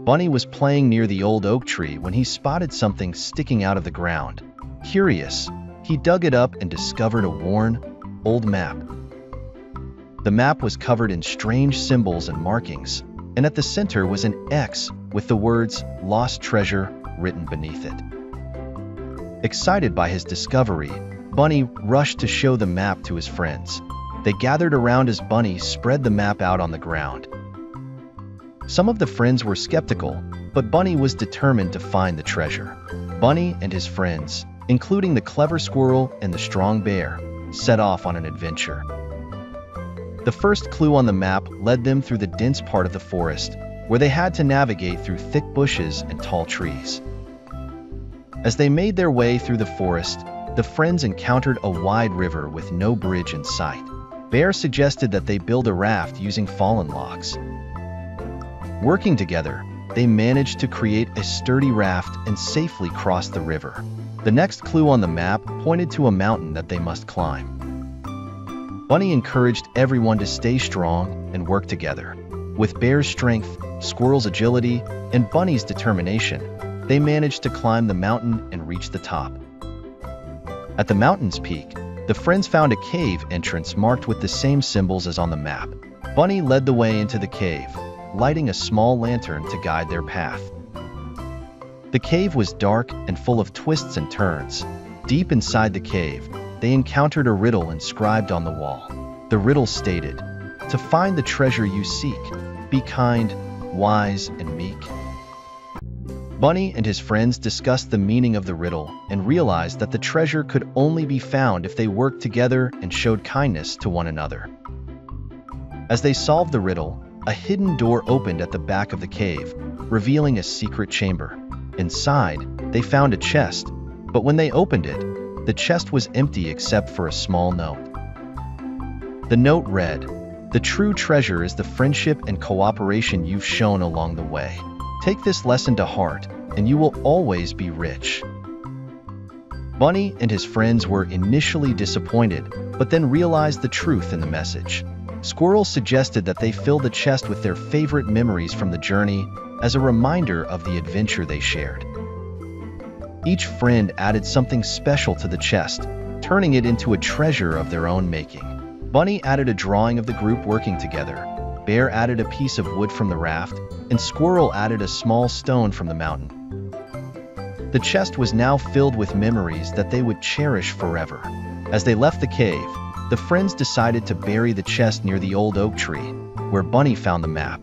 Bunny was playing near the old oak tree when he spotted something sticking out of the ground. Curious, he dug it up and discovered a worn, old map. The map was covered in strange symbols and markings, and at the center was an X with the words "Lost Treasure" written beneath it. Excited by his discovery, Bunny rushed to show the map to his friends. They gathered around as Bunny spread the map out on the ground. Some of the friends were skeptical, but Bunny was determined to find the treasure. Bunny and his friends, including the clever squirrel and the strong bear, set off on an adventure. The first clue on the map led them through the dense part of the forest, where they had to navigate through thick bushes and tall trees. As they made their way through the forest, the friends encountered a wide river with no bridge in sight. Bear suggested that they build a raft using fallen logs. Working together, they managed to create a sturdy raft and safely cross the river. The next clue on the map pointed to a mountain that they must climb. Bunny encouraged everyone to stay strong and work together. With Bear's strength, Squirrel's agility, and Bunny's determination, they managed to climb the mountain and reach the top. At the mountain's peak, the friends found a cave entrance marked with the same symbols as on the map. Bunny led the way into the cave, lighting a small lantern to guide their path. The cave was dark and full of twists and turns. Deep inside the cave, they encountered a riddle inscribed on the wall. The riddle stated, "To find the treasure you seek, be kind, wise, and meek." Bunny and his friends discussed the meaning of the riddle and realized that the treasure could only be found if they worked together and showed kindness to one another. As they solved the riddle, a hidden door opened at the back of the cave, revealing a secret chamber. Inside, they found a chest, but when they opened it, the chest was empty except for a small note. The note read, "The true treasure is the friendship and cooperation you've shown along the way. Take this lesson to heart, and you will always be rich." Bunny and his friends were initially disappointed, but then realized the truth in the message. Squirrel suggested that they fill the chest with their favorite memories from the journey as a reminder of the adventure they shared. Each friend added something special to the chest, turning it into a treasure of their own making. Bunny added a drawing of the group working together, Bear added a piece of wood from the raft, and Squirrel added a small stone from the mountain. The chest was now filled with memories that they would cherish forever. As they left the cave, the friends decided to bury the chest near the old oak tree, where Bunny found the map.